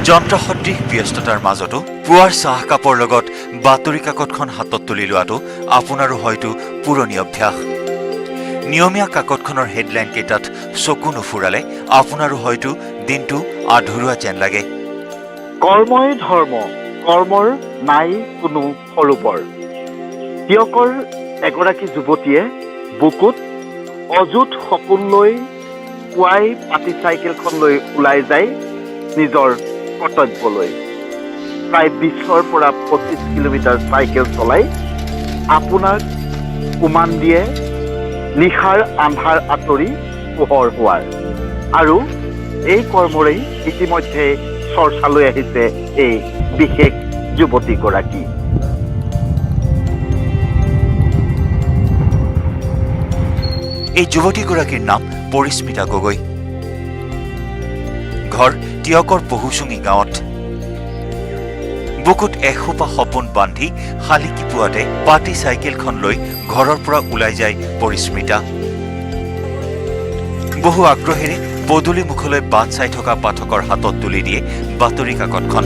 যন্ত্ৰসদৃশ ব্যস্ততাৰ মাজতো পুৱাৰ চাহকাপৰ লগত বাতৰি কাকতখন হাতত তুলি লোৱাটো আপোনাৰো হয়তো পুৰণি অভ্যাস। নিয়মীয়া কাকতখনৰ হেডলাইন কেইটাত চকু নুফুৰালে আপোনাৰো হয়তো দিনটো আধৰুৱা যেন লাগে। কৰ্মই ধৰ্ম, কৰ্মৰ নাই কোনো সৰোবৰ। তিয়কৰ এগৰাকী যুৱতীয়ে বুকুত অযুত সপোন লৈ পুৱাই পাতি চাইকেলখন লৈ ওলাই যায় নিজৰ কৰ্তব্যলৈ। প্ৰায় 20 পৰা 25 কিলোমিটাৰ চাইকেল চলাই আপোনাক উমান দিয়ে নিশাৰ আন্ধাৰ আঁতৰি পোহৰ হোৱাৰ। আৰু এই কৰ্মৰেই ইতিমধ্যে চৰ্চালৈ আহিছে এই বিশেষ যুৱতীগৰাকী। এই যুৱতীগৰাকীৰ নাম পৰিস্মিতা গগৈ। ঘৰ তিয়কৰ পহুচুঙি গাঁৱত। বুকুত এসোপা সপোন বান্ধি শালিকি পুৱাতে পাতি চাইকেলখন লৈ ঘৰৰ পৰা ওলাই যায় পৰিস্মিতা। বহু আগ্ৰহেৰে পদূলি মুখলৈ বাট চাই থকা পাঠকৰ হাতত তুলি দিয়ে বাতৰি কাকতখন।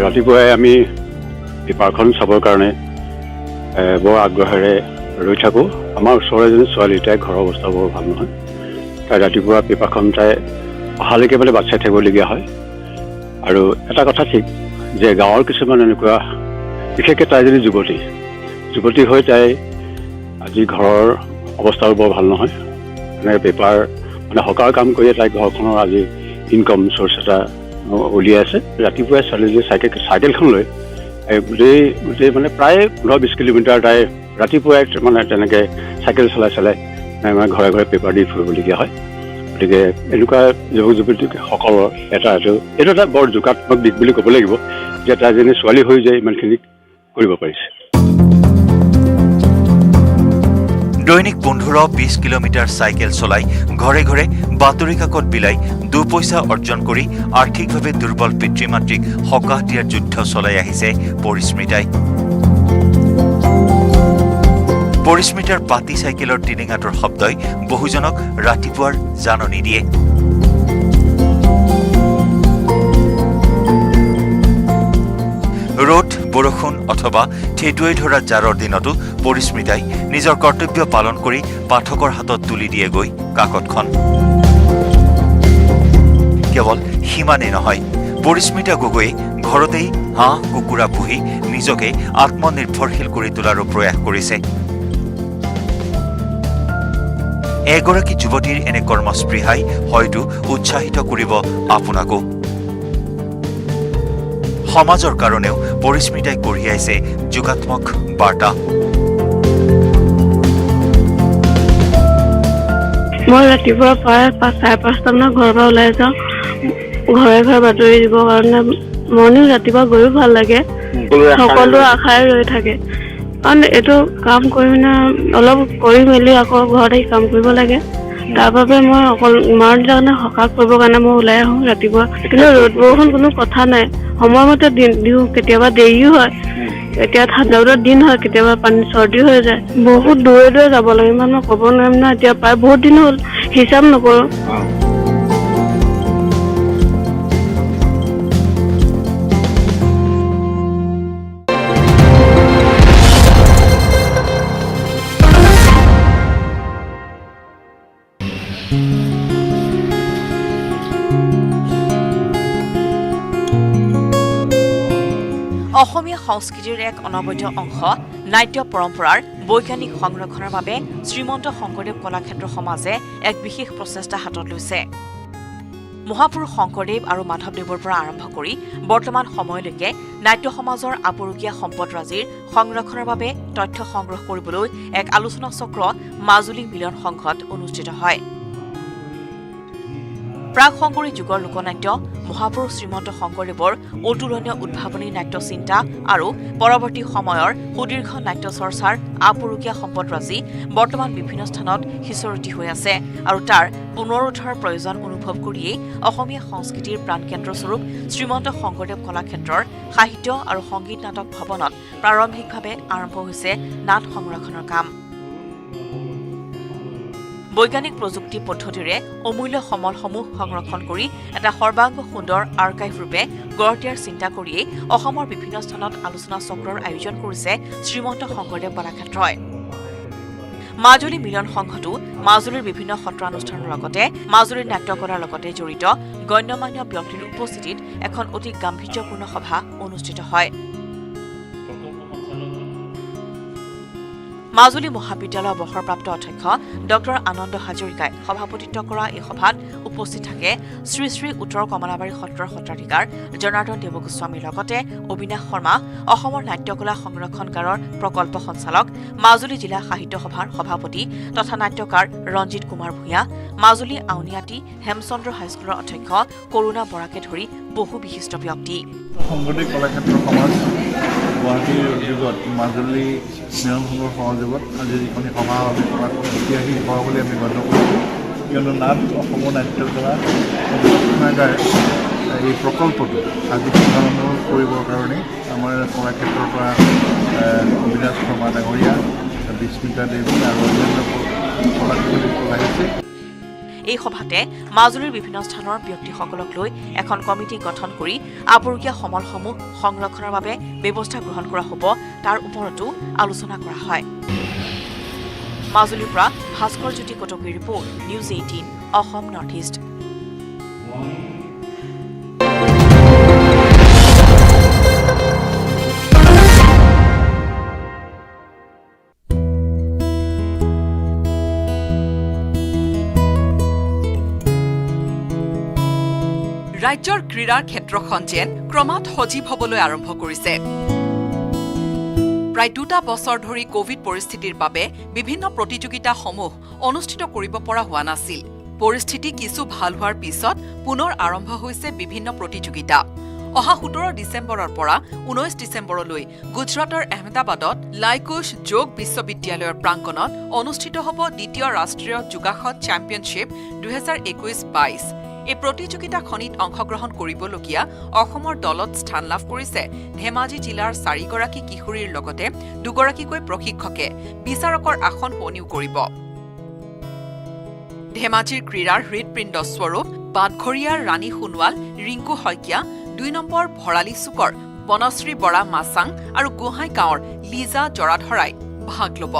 ৰাতিপুৱাই আমি পেপাৰখন চাবৰ কাৰণে বৰ আগ্ৰহেৰে ৰৈ থাকোঁ। আমাৰ ওচৰৰ এজনী ছোৱালী, তাই ঘৰৰ অৱস্থা বৰ ভাল নহয়। তাই ৰাতিপুৱা পেপাৰখন তাই অহালৈকে মানে বাট চাই থাকিবলগীয়া হয়। আৰু এটা কথা ঠিক যে গাঁৱৰ কিছুমান এনেকুৱা, বিশেষকৈ তাই এজনী যুৱতী হৈ তাই আজি ঘৰৰ অৱস্থাও বৰ ভাল নহয়। এনেকৈ পেপাৰ মানে হকাৰ কাম কৰিয়ে তাই ঘৰখনৰ আজি ইনকম চ'ৰ্চ এটা উলিয়াই আছে। ৰাতিপুৱাই ছোৱালীজনীয়ে চাইকেলখন লৈ গোটেই মানে প্ৰায় 15-20 কিলোমিটাৰ তাই ৰাতিপুৱাই মানে তেনেকৈ চাইকেল চলাই মানে ঘৰে ঘৰে পেপাৰ দি ফুৰিবলগীয়া হয়। গতিকে এনেকুৱা যুৱক যুৱতীসকলৰ এইটো এটা বৰ যোগাত্মক দিশ বুলি ক'ব লাগিব যে তাই যেনে ছোৱালী হৈ যায় ইমানখিনি কৰিব পাৰিছে। দৈনিক 15-20 কিলোমিটাৰ চাইকেল চলাই ঘৰে ঘৰে বাতৰি কাকত বিলাই দুপইচা অৰ্জন কৰি আৰ্থিকভাৱে দুৰ্বল পিতৃ মাতৃক সকাহ দিয়াৰ যুদ্ধ চলাই আহিছে পৰিস্মিতাই। পৰিস্মিতাৰ পাতি চাইকেলৰ টিলিঙাটোৰ শব্দই বহুজনক ৰাতিপুৱাৰ জাননী দিয়ে। ৰ'দ বৰষুণ অথবা ঠেটুৱাই ধৰা জাৰৰ দিনতো পৰিস্মিতাই নিজৰ কৰ্তব্য পালন কৰি পাঠকৰ হাতত তুলি দিয়েগৈ কাকতখন। কেৱল সিমানেই নহয়, পৰিস্মিতা গগৈয়ে ঘৰতেই হাঁহ কুকুৰা পুহি নিজকে আত্মনিৰ্ভৰশীল কৰি তোলাৰো প্ৰয়াস কৰিছে। এগৰাকী যুৱতীৰ এনে কৰ্মস্পৃহাই হয়তো উৎসাহিত কৰিব আপোনাকো। সমাজৰ কাৰণেও পৰিস্মিতাই কঢ়িয়াইছে যোগাত্মক বাৰ্তা। মই ৰাতিপুৱা প্ৰায় 5:30 মানত ঘৰৰ পৰা ওলাই যাওঁ ঘৰে ঘৰে বাতৰি দিবৰ কাৰণে। মৰ্ণিং ৰাতিপুৱা গৈও ভাল লাগে, সকলো আশাৰে ৰৈ থাকে। কাৰণ এইটো কাম কৰি মানে অলপ কৰি মেলি আকৌ ঘৰত আহি কাম কৰিব লাগে। তাৰ বাবে মই অকল মাৰ কাৰণে সকাহ কৰিবৰ কাৰণে মই ওলাই আহোঁ ৰাতিপুৱা। কিন্তু ৰ'দ বৰষুণ কোনো কথা নাই, সময়মতে দিওঁ। কেতিয়াবা দেৰিও হয়, এতিয়া ঠাণ্ডা দিন হয়, কেতিয়াবা পানী চৰ্দি হৈ যায়। বহুত দূৰে দূৰে যাব লাগে, ইমান মই ক'ব নোৱাৰিম না। এতিয়া প্ৰায় বহুত দিন হ'ল, হিচাপ নকৰোঁ। অসমীয়া সংস্কৃতিৰ এক অনবদ্য অংশ নাট্য পৰম্পৰাৰ বৈজ্ঞানিক সংৰক্ষণৰ বাবে শ্ৰীমন্ত শংকৰদেৱ কলাক্ষেত্ৰ সমাজে এক বিশেষ প্ৰচেষ্টা হাতত লৈছে। মহাপুৰুষ শংকৰদেৱ আৰু মাধৱদেৱৰ পৰা আৰম্ভ কৰি বৰ্তমান সময়লৈকে নাট্য সমাজৰ আপুৰুগীয়া সম্পদৰাজিৰ সংৰক্ষণৰ বাবে তথ্য সংগ্ৰহ কৰিবলৈ এক আলোচনা চক্ৰ মাজুলী মিলন সংঘত অনুষ্ঠিত হয়। প্ৰাক শংকৰী যুগৰ লোকনাট্য, মহাপুৰুষ শ্ৰীমন্ত শংকৰদেৱৰ অতুলনীয় উদ্ভাৱনী নাট্য চিন্তা আৰু পৰৱৰ্তী সময়ৰ সুদীৰ্ঘ নাট্য চৰ্চাৰ আপুৰুগীয়া সম্পদৰাজি বৰ্তমান বিভিন্ন স্থানত সিঁচৰতি হৈ আছে আৰু তাৰ পুনৰুদ্ধাৰৰ প্ৰয়োজন অনুভৱ কৰিয়েই অসমীয়া সংস্কৃতিৰ প্ৰাণকেন্দ্ৰস্বৰূপ শ্ৰীমন্ত শংকৰদেৱ কলাক্ষেত্ৰৰ সাহিত্য আৰু সংগীত নাটক ভৱনত প্ৰাৰম্ভিকভাৱে আৰম্ভ হৈছে নাট সংৰক্ষণৰ কাম। বৈজ্ঞানিক প্ৰযুক্তি পদ্ধতিৰে অমূল্য সমলসমূহ সংৰক্ষণ কৰি এটা সৰ্বাংগ সুন্দৰ আৰ্কাইভ ৰূপে গঢ় দিয়াৰ চিন্তা কৰিয়েই অসমৰ বিভিন্ন স্থানত আলোচনা চক্ৰৰ আয়োজন কৰিছে শ্ৰীমন্ত শংকৰদেৱ কলাক্ষেত্ৰই। মাজুলী মিলন সংঘটো মাজুলীৰ বিভিন্ন সত্ৰানুষ্ঠানৰ লগতে মাজুলীৰ নাট্যকলাৰ লগতে জড়িত গণ্যমান্য ব্যক্তিৰ উপস্থিতিত এখন অতি গাম্ভীৰ্যপূৰ্ণ সভা অনুষ্ঠিত হয়। মাজুলী মহাবিদ্যালয়ৰ অৱসৰপ্ৰাপ্ত অধ্যক্ষ ডক্টৰ আনন্দ হাজৰিকাই সভাপতিত্ব কৰা এই সভাত উপস্থিত থাকে শ্ৰী শ্ৰী উত্তৰ কমলাবাৰী সত্ৰৰ সত্ৰাধিকাৰ জনাৰ্দন দেৱগোস্বামীৰ লগতে অবিনাশ শৰ্মা, অসমৰ নাট্যকলা সংৰক্ষণকাৰৰ প্ৰকল্প সঞ্চালক, মাজুলী জিলা সাহিত্য সভাৰ সভাপতি তথা নাট্যকাৰ ৰঞ্জিত কুমাৰ ভূঞা, মাজুলী আউনীআটী হেমচন্দ্ৰ হাইস্কুলৰ অধ্যক্ষ কৰুণা বৰাকে ধৰি বহু বিশিষ্ট ব্যক্তি। শংকৰদেৱ কলাক্ষেত্ৰ সমাজ গুৱাহাটীৰ উদ্যোগত মাজুলী মিলন সংঘৰ সহযোগত আজি যিখন সভা আমি ঐতিহাসিক সভা বুলি আমি গণ্য কৰিছোঁ, কিয়নো নাট অসমৰ নাট্যকলা সংৰক্ষণাগাৰ এই প্ৰকল্পটো আজি শুভাৰম্ভ কৰিবৰ কাৰণে আমাৰ কলাক্ষেত্ৰৰ পৰা অবিনাশ শৰ্মা ডাঙৰীয়া, বিস্মিতা দেৱী আৰু অন্যান্য কলাকুশলীক আহিছে। এই সভাতে মাজুলীৰ বিভিন্ন স্থানৰ ব্যক্তিসকলক লৈ এখন কমিটি গঠন কৰি আপুৰুগীয়া সমলসমূহ সংৰক্ষণৰ বাবে ব্যৱস্থা গ্ৰহণ কৰা হ'ব, তাৰ ওপৰতো আলোচনা কৰা হয়। মাজুলীৰ পৰা ভাস্কৰ জ্যোতি কটকীৰ report, news 18 Assam north east. ৰাজ্যৰ ক্ৰীড়াৰ ক্ষেত্ৰখন যেন ক্ৰমাৎ সজীৱ হ'বলৈ আৰম্ভ কৰিছে। প্ৰায় 2 বছৰ ধৰি কোভিড পৰিস্থিতিৰ বাবে বিভিন্ন প্ৰতিযোগিতাসমূহ অনুষ্ঠিত কৰিব পৰা হোৱা নাছিল। পৰিস্থিতি কিছু ভাল হোৱাৰ পিছত পুনৰ আৰম্ভ হৈছে বিভিন্ন প্ৰতিযোগিতা। অহা 17 ডিচেম্বৰৰ পৰা 19 ডিচেম্বৰলৈ গুজৰাটৰ আহমেদাবাদত লাইকুশ যোগ বিশ্ববিদ্যালয়ৰ প্ৰাংগণত অনুষ্ঠিত হ'ব দ্বিতীয় ৰাষ্ট্ৰীয় যোগাসন চেম্পিয়নশ্বিপ 2021-22। এই প্ৰতিযোগিতাখনিত অংশগ্ৰহণ কৰিবলগীয়া অসমৰ দলত স্থান লাভ কৰিছে ধেমাজি জিলাৰ 4গৰাকী কিশোৰীৰ লগতে 2গৰাকীকৈ প্ৰশিক্ষকে বিচাৰকৰ আসন শুৱনিও কৰিব। ধেমাজিৰ ক্ৰীড়াৰ হৃদপিণ্ড স্বৰূপ বাটঘৰীয়াৰ ৰাণী সোণোৱাল, ৰিংকু শইকীয়া, 2 নম্বৰ ভৰালী চুকৰ বনশ্ৰী বৰা মাছাং আৰু গোহাঁই গাঁৱৰ লিজা জৰাধৰাই ভাগ ল'ব।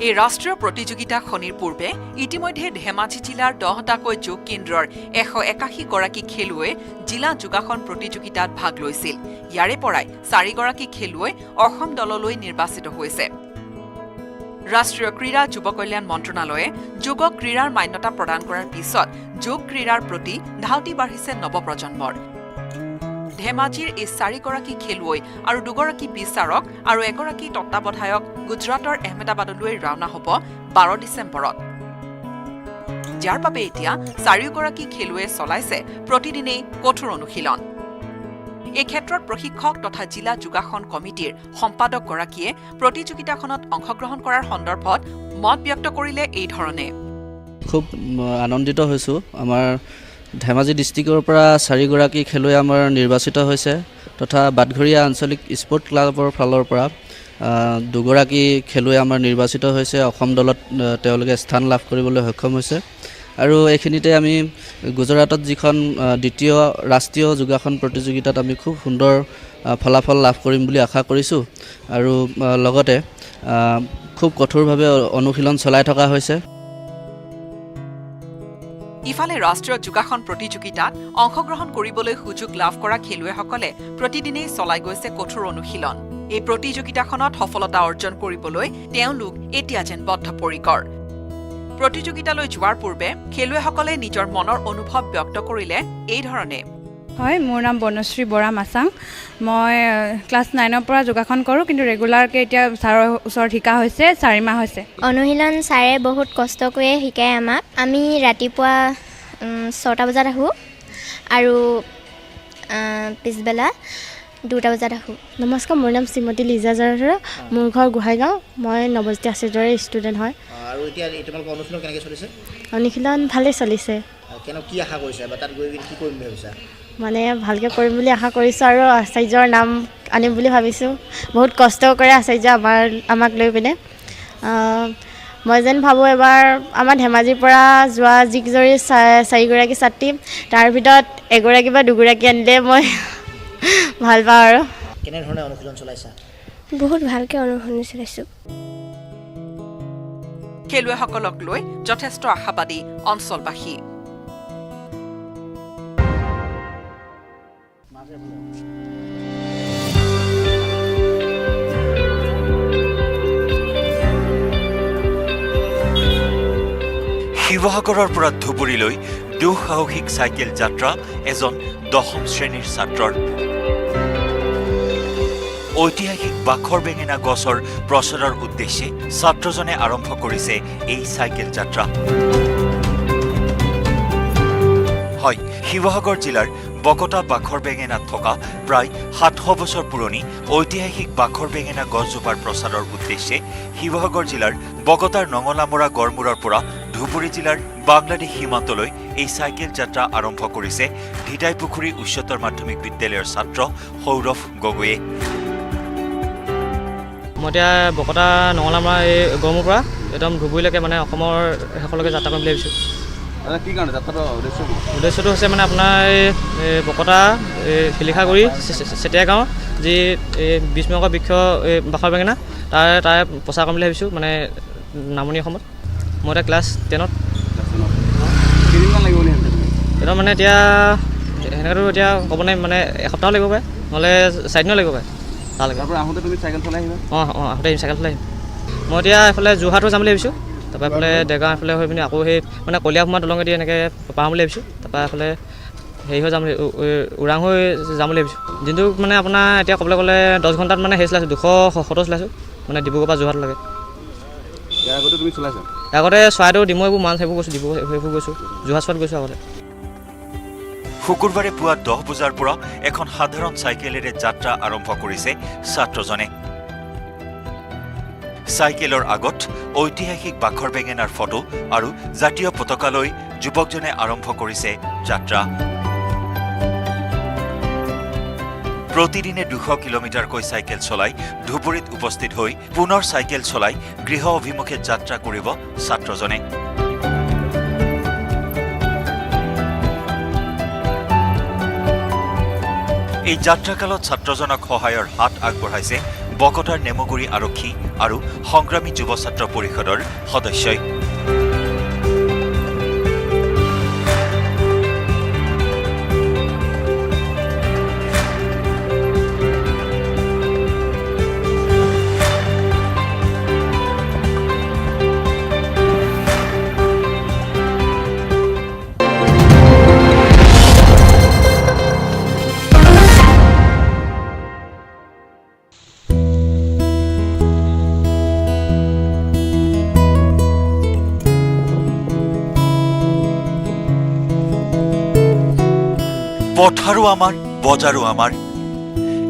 এই ৰাষ্ট্ৰীয় প্ৰতিযোগিতাখনিৰ পূৰ্বে ইতিমধ্যে ধেমাজি জিলাৰ 10টাকৈ যোগ কেন্দ্ৰৰ 181গৰাকী খেলুৱৈ জিলা যোগাসন প্ৰতিযোগিতাত ভাগ লৈছিল। ইয়াৰে পৰাই 4গৰাকী খেলুৱৈ অসম দললৈ নিৰ্বাচিত হৈছে। ৰাষ্ট্ৰীয় ক্ৰীড়া যুৱ কল্যাণ মন্ত্ৰণালয়ে যোগক ক্ৰীড়াৰ মান্যতা প্ৰদান কৰাৰ পিছত যোগ ক্ৰীড়াৰ প্ৰতি ধাউতি বাঢ়িছে নৱপ্ৰজন্মৰ। ধেমাজিৰ এই 4গৰাকী খেলুৱৈ আৰু 2গৰাকী বিচাৰক আৰু 1গৰাকী তত্ত্বাৱধায়ক গুজৰাটৰ আহমেদাবাদলৈ ৰাওনা হ'ব 12 ডিচেম্বৰত। যাৰ বাবে এতিয়া 4গৰাকী খেলুৱৈয়ে চলাইছে প্ৰতিদিনেই কঠোৰ অনুশীলন। এই ক্ষেত্ৰত প্ৰশিক্ষক তথা জিলা যোগাসন কমিটিৰ সম্পাদকগৰাকীয়ে প্ৰতিযোগিতাখনত অংশগ্ৰহণ কৰাৰ সন্দৰ্ভত মত ব্যক্ত কৰিলে এই ধৰণে। খুব আনন্দিত হৈছোঁ। আমাৰ ধেমাজি ডিষ্ট্ৰিক্টৰ পৰা 4গৰাকী খেলুৱৈ আমাৰ নিৰ্বাচিত হৈছে তথা বাটঘৰীয়া আঞ্চলিক স্পৰ্ট ক্লাবৰ ফালৰ পৰা 2গৰাকী খেলুৱৈ আমাৰ নিৰ্বাচিত হৈছে। অসম দলত তেওঁলোকে স্থান লাভ কৰিবলৈ সক্ষম হৈছে। আৰু এইখিনিতে আমি গুজৰাটত যিখন দ্বিতীয় ৰাষ্ট্ৰীয় যোগাসন প্ৰতিযোগিতাত আমি খুব সুন্দৰ ফলাফল লাভ কৰিম বুলি আশা কৰিছোঁ। আৰু লগতে খুব কঠোৰভাৱে অনুশীলন চলাই থকা হৈছে। ইফালে ৰাষ্ট্ৰীয় যোগাসন প্ৰতিযোগিতাত অংশগ্ৰহণ কৰিবলৈ সুযোগ লাভ কৰা খেলুৱৈসকলে প্ৰতিদিনেই চলাই গৈছে কঠোৰ অনুশীলন। এই প্ৰতিযোগিতাখনত সফলতা অৰ্জন কৰিবলৈ তেওঁলোক এতিয়া যেন বদ্ধপৰিকৰ। প্ৰতিযোগিতালৈ যোৱাৰ পূৰ্বে খেলুৱৈসকলে নিজৰ মনৰ অনুভৱ ব্যক্ত কৰিলে এই ধৰণে। হয়, মোৰ নাম বনশ্ৰী বৰা মাছাং। মই ক্লাছ 9ৰ পৰা যোগাসন কৰোঁ, কিন্তু ৰেগুলাৰকৈ এতিয়া ছাৰৰ ওচৰত শিকা হৈছে 4 মাহ হৈছে। অনুশীলন ছাৰে বহুত কষ্ট কৰিয়ে শিকায় আমাক। আমি ৰাতিপুৱা 6টা বজাত আহোঁ আৰু পিছবেলা 2টা বজাত আহোঁ। নমস্কাৰ, মোৰ নাম শ্ৰীমতী লিজা জৰাধৰা। মোৰ ঘৰ গোহাঁইগাঁও। মই নৱজ্যোতি আচাৰ্যৰে ষ্টুডেণ্ট হয়। আৰু এতিয়া তোমালোকৰ অনুশীলন কেনেকৈ চলিছে? অনুশীলন ভালেই চলিছে। কি আশা কৰিছে বা তাত গৈ কি কৰিম বুলি ভাবিছা? মানে ভালকৈ কৰিম বুলি আশা কৰিছোঁ আৰু আচাৰ্যৰ নাম আনিম বুলি ভাবিছোঁ। বহুত কষ্ট কৰে আচাৰ্য আমাক লৈ পিনে, মই যেন ভাবোঁ এবাৰ আমাৰ ধেমাজিৰ পৰা যোৱা যিকেইজনী 4গৰাকী ছাত্ৰী তাৰ ভিতৰত এগৰাকী বা দুগৰাকী আনিলে মই ভাল পাওঁ আৰু কেনেধৰণে অনুশীলন চলাইছা? বহুত ভালকৈ অনুশীলন চলাইছোঁ। খেলুৱৈসকলক লৈ যথেষ্ট আশাবাদী অঞ্চলবাসী। শিৱসাগৰৰ পৰা ধুবুৰীলৈ দুঃসাহসিক চাইকেল যাত্ৰা এজন 10ম শ্ৰেণীৰ ছাত্ৰৰ। ঐতিহাসিক বাখৰ বেঙেনা গছৰ প্ৰচাৰৰ উদ্দেশ্যে ছাত্ৰজনে আৰম্ভ কৰিছে এই চাইকেল যাত্ৰা। হয়, শিৱসাগৰ জিলাৰ বকতা বাখৰ বেঙেনাত থকা প্ৰায় 700 বছৰ পুৰণি ঐতিহাসিক বাখৰ বেঙেনা গছজোপাৰ প্ৰচাৰৰ উদ্দেশ্যে শিৱসাগৰ জিলাৰ বকতাৰ নঙলামৰা গড়মূৰৰ পৰা ধুবুৰী জিলাৰ বাংলাদেশ সীমান্তলৈ এই চাইকেল যাত্ৰা আৰম্ভ কৰিছে ধিতাইপুখুৰী উচ্চতৰ মাধ্যমিক বিদ্যালয়ৰ ছাত্ৰ সৌৰভ গগৈয়ে। মই এতিয়া বকতা নঙলামৰা এই গড়মূৰৰ পৰা একদম ধুবুৰীলৈকে মানে অসমৰ শেষলৈকে যাত্ৰা কৰিম বুলি ভাবিছোঁ। কি কাৰণে যাত্ৰাটো উদ্দেশ্যটো হৈছে মানে আপোনাৰ এই বকতা শিলিখাগুৰি চেতিয়া গাঁও যি বিষ্ণুকৰ বৃক্ষ বাখৰ বেঙেনা তাৰে প্ৰচাৰ কৰিম বুলি ভাবিছোঁ মানে নামনি অসমত। মই এতিয়া ক্লাছ 10ত। কেইদিনমান লাগিব বুলি ভাবিছে? একদম মানে এতিয়া সেনেকৈতো এতিয়া ক'ব নাই মানে এসপ্তাহ লাগিব পাৰে নহ'লে 4 দিনো লাগিব পাৰে তালৈকে। তাৰপৰা আহোঁতে তুমি চাইকেল চলাই আহিবা? আহোঁতে চাইকেল চলাই আহিম। মই এতিয়া এইফালে যোৰহাটো যাম বুলি ভাবিছোঁ। তাৰপৰা এইফালে দেৰগাঁও এইফালে হৈ পিনি আকৌ সেই মানে কলীয়াভোমা দলঙেদি এনেকৈ পাম বুলি ভাবিছোঁ। তাৰপৰা এইফালে হেৰি হৈ যাম ওৰাং হৈ যাম বুলি ভাবিছোঁ। দিনটো মানে আপোনাৰ এতিয়া ক'বলৈ গ'লে 10 ঘণ্টাত মানে হেৰি চলাইছোঁ 270 চলাইছোঁ মানে ডিব্ৰুগড়ৰ পৰা যোৰহাটলৈকে। ইয়াৰ আগতে তুমি চলাইছা? আগতে চৰাইদেউ ডিমৌ এইবোৰ মাছ সেইবোৰ গৈছোঁ, ডিব্ৰুগড় সেইবোৰ গৈছোঁ, যোৰহাট চোৱাত গৈছোঁ আগতে। শুকুৰবাৰে পুৱা 10 বজাৰ পৰা এখন সাধাৰণ চাইকেলেৰে যাত্ৰা আৰম্ভ কৰিছে ছাত্ৰজনে। চাইকেলৰ আগত ঐতিহাসিক বাখৰ বেঙেনাৰ ফটো আৰু জাতীয় পতাকালৈ যুৱকজনে আৰম্ভ কৰিছে যাত্ৰা। প্ৰতিদিনে 200 কিলোমিটাৰকৈ চাইকেল চলাই ধুবুৰীত উপস্থিত হৈ পুনৰ চাইকেল চলাই গৃহ অভিমুখে যাত্ৰা কৰিব ছাত্ৰজনে। এই যাত্ৰাকালত ছাত্ৰজনক সহায়ৰ হাত আগবঢ়াইছে বকতাৰ নেমুগুৰি আৰক্ষী আৰু সংগ্ৰামী যুৱ ছাত্ৰ পৰিষদৰ সদস্যই। পথাৰো আমাৰ, বজাৰো আমাৰ।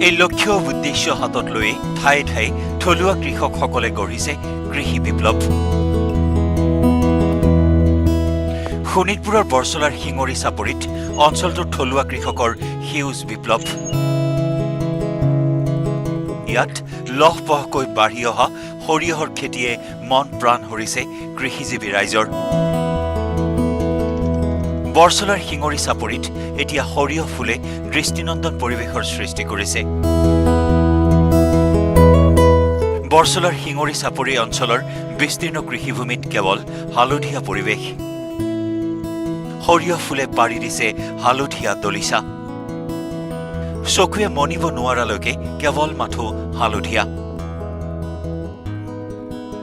এই লক্ষ্য উদ্দেশ্য হাতত লৈ ঠায়ে ঠায়ে থলুৱা কৃষকসকলে গঢ়িছে কৃষি বিপ্লৱ। শোণিতপুৰৰ বৰচলাৰ শিঙৰি চাপৰিত অঞ্চলটোৰ থলুৱা কৃষকৰ সেউজ বিপ্লৱ। ইয়াত লহপহকৈ বাঢ়ি অহা সৰিয়হৰ খেতিয়ে মন প্ৰাণ হৰিছে কৃষিজীৱী ৰাইজৰ। বৰচলাৰ শিঙৰি চাপৰিত এতিয়া সৰিয়হ ফুলে দৃষ্টিনন্দন পৰিৱেশৰ সৃষ্টি কৰিছে। বৰচলাৰ শিঙৰি চাপৰি অঞ্চলৰ বিস্তীৰ্ণ কৃষিভূমিত কেৱল হালধীয়া পৰিৱেশ। সৰিয়হ ফুলে পাৰি দিছে হালধীয়া দলিচা। চকুৱে মনিব নোৱাৰালৈকে কেৱল মাথো হালধীয়া।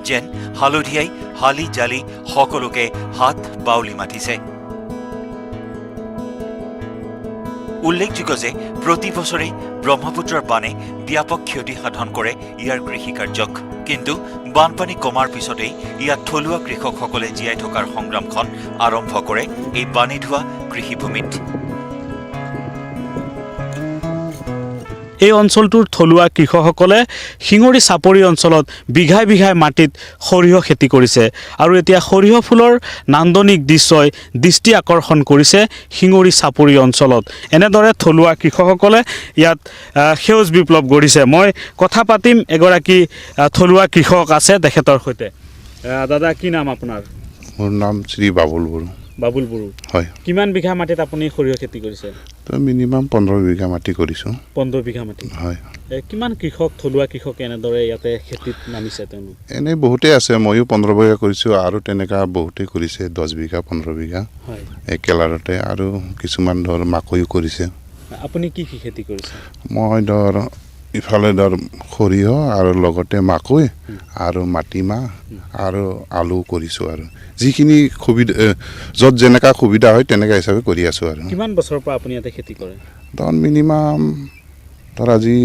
যেন হালধীয়াই হালি জালি সকলোকে হাত বাউলি মাতিছে। উল্লেখযোগ্য যে প্ৰতি বছৰে ব্ৰহ্মপুত্ৰৰ বানে ব্যাপক ক্ষতি সাধন কৰে ইয়াৰ কৃষিকাৰ্যক। কিন্তু বানপানী কমাৰ পিছতেই ইয়াত থলুৱা কৃষকসকলে জীয়াই থকাৰ সংগ্ৰামখন আৰম্ভ কৰে এই বানে ধোৱা কৃষিভূমিত। এই অঞ্চলটোৰ থলুৱা কৃষকসকলে শিঙৰি চাপৰি অঞ্চলত বিঘাই বিঘাই মাটিত সৰিয়হ খেতি কৰিছে আৰু এতিয়া সৰিয়হ ফুলৰ নান্দনিক দৃশ্যই দৃষ্টি আকৰ্ষণ কৰিছে শিঙৰি চাপৰি অঞ্চলত। এনেদৰে থলুৱা কৃষকসকলে ইয়াত সেউজ বিপ্লৱ গঢ়িছে। মই কথা পাতিম এগৰাকী থলুৱা কৃষক আছে তেখেতৰ সৈতে। দাদা কি নাম আপোনাৰ? মোৰ নাম শ্ৰী বাবুল বড়ো। বাবুল বড়ো, হয়। কিমান বিঘা মাটিত আপুনি সৰিয়হ খেতি কৰিছে? মিনিমাম 15 বিঘা মাটি কৰিছোঁ। 15 বিঘা মাটি, হয়। কিমান কৃষক থলুৱা কৃষক এনেদৰে ইয়াতে খেতিত নামিছে তেওঁলোক? এনেই বহুতেই আছে, ময়ো 15 বিঘা কৰিছোঁ আৰু তেনেকুৱা বহুতেই কৰিছে 10 বিঘা 15 বিঘা একেলাৰতে, আৰু কিছুমান ধৰ মাকৈও কৰিছে। আপুনি কি কি খেতি কৰিছে? মই ধৰ ইফালে ধৰ সৰিয়হ আৰু লগতে মাকৈ আৰু মাটিমাহ আৰু আলু কৰিছোঁ, আৰু যিখিনি সুবিধা য'ত যেনেকুৱা সুবিধা হয় তেনেকুৱা হিচাপে কৰি আছোঁ। আৰু কিমান বছৰৰ পৰা আপুনি ইয়াতে খেতি কৰে? ধৰ মিনিমাম ধৰ আজি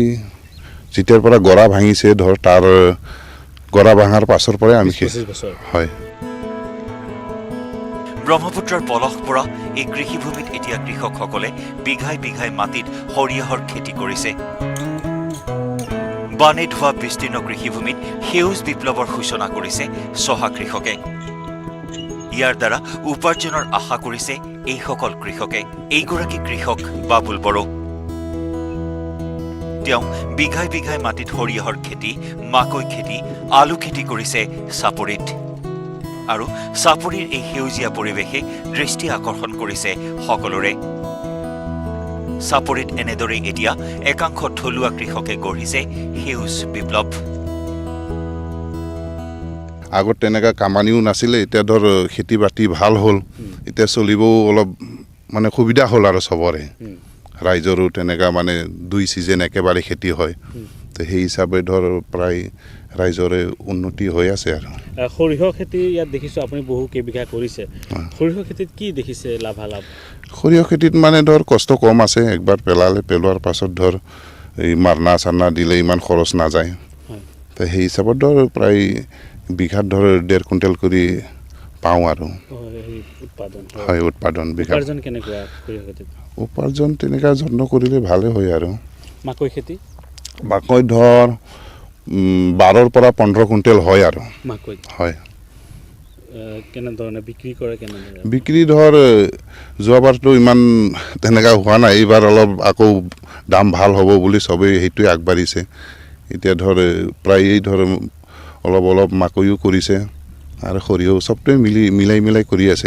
যেতিয়াৰ পৰা গৰা ভাঙিছে, ধৰ তাৰ গৰা ভাঙাৰ পাছৰ পৰাই আমি 25 বছৰ। হয়। ব্ৰহ্মপুত্ৰৰ পলস পৰা এই কৃষিভূমিত এতিয়া কৃষকসকলে বিঘাই বিঘাই মাটিত সৰিয়হৰ খেতি কৰিছে। বানে ধোৱা বিস্তীৰ্ণ কৃষিভূমিত সেউজ বিপ্লৱৰ সূচনা কৰিছে চহা কৃষকে। ইয়াৰ দ্বাৰা উপাৰ্জনৰ আশা কৰিছে এইসকল কৃষকে। এইগৰাকী কৃষক বাবুল বড়ো। তেওঁ বিঘাই বিঘাই মাটিত সৰিয়হৰ খেতি, মাকৈ খেতি, আলু খেতি কৰিছে চাপৰিত। আৰু চাপৰিৰ এই সেউজীয়া পৰিৱেশে দৃষ্টি আকৰ্ষণ কৰিছে সকলোৰে। চাপৰিত এনেদৰেই এতিয়া একাংশ থলুৱা কৃষকে গঢ়িছে সেউজ বিপ্লৱ। আগত তেনেকুৱা কামানিও নাছিলে, এতিয়া ধৰ খেতি বাতি ভাল হ'ল, এতিয়া চলিবও অলপ মানে সুবিধা হ'ল আৰু চবৰে। ৰাইজৰো তেনেকুৱা মানে 2 ছিজন একেবাৰে খেতি হয়, তো সেই হিচাপে ধৰ প্ৰায় ৰাইজৰে উন্নতি হৈ আছে। আৰু সৰিয়হ খেতি ইয়াত দেখিছোঁ আপুনি বহু কেইবিঘা কৰিছে। সৰিয়হ খেতিত কি দেখিছে লাভালাভ? সৰিয়হ খেতিত মানে ধৰ কষ্ট কম আছে, একবাৰ পেলোৱাৰ পাছত ধৰ এই মাৰনা চাৰনা দিলে ইমান খৰচ নাযায়, তো সেই হিচাপত ধৰ প্ৰায় বিঘাত ধৰ 1.5 কুইণ্টেল কৰি পাওঁ আৰু। হয়, উৎপাদন বিঘা। উপাৰ্জন তেনেকুৱা যত্ন কৰিলে ভালে হয়। আৰু মাকৈ খেতি? মাকৈ ধৰ 12 পৰা 15 কুইণ্টেল হয় আৰু মাকৈ। হয়। কেনেধৰণে বিক্ৰী কৰে? বিক্ৰী ধৰ যোৱাবাৰতো ইমান তেনেকুৱা হোৱা নাই, এইবাৰ অলপ আকৌ দাম ভাল হ'ব বুলি চবেই সেইটোৱে আগবাঢ়িছে। এতিয়া ধৰ প্ৰায় ধৰ অলপ অলপ মাকৈও কৰিছে আৰু সৰিয়হ চবটোৱে মিলাই কৰি আছে।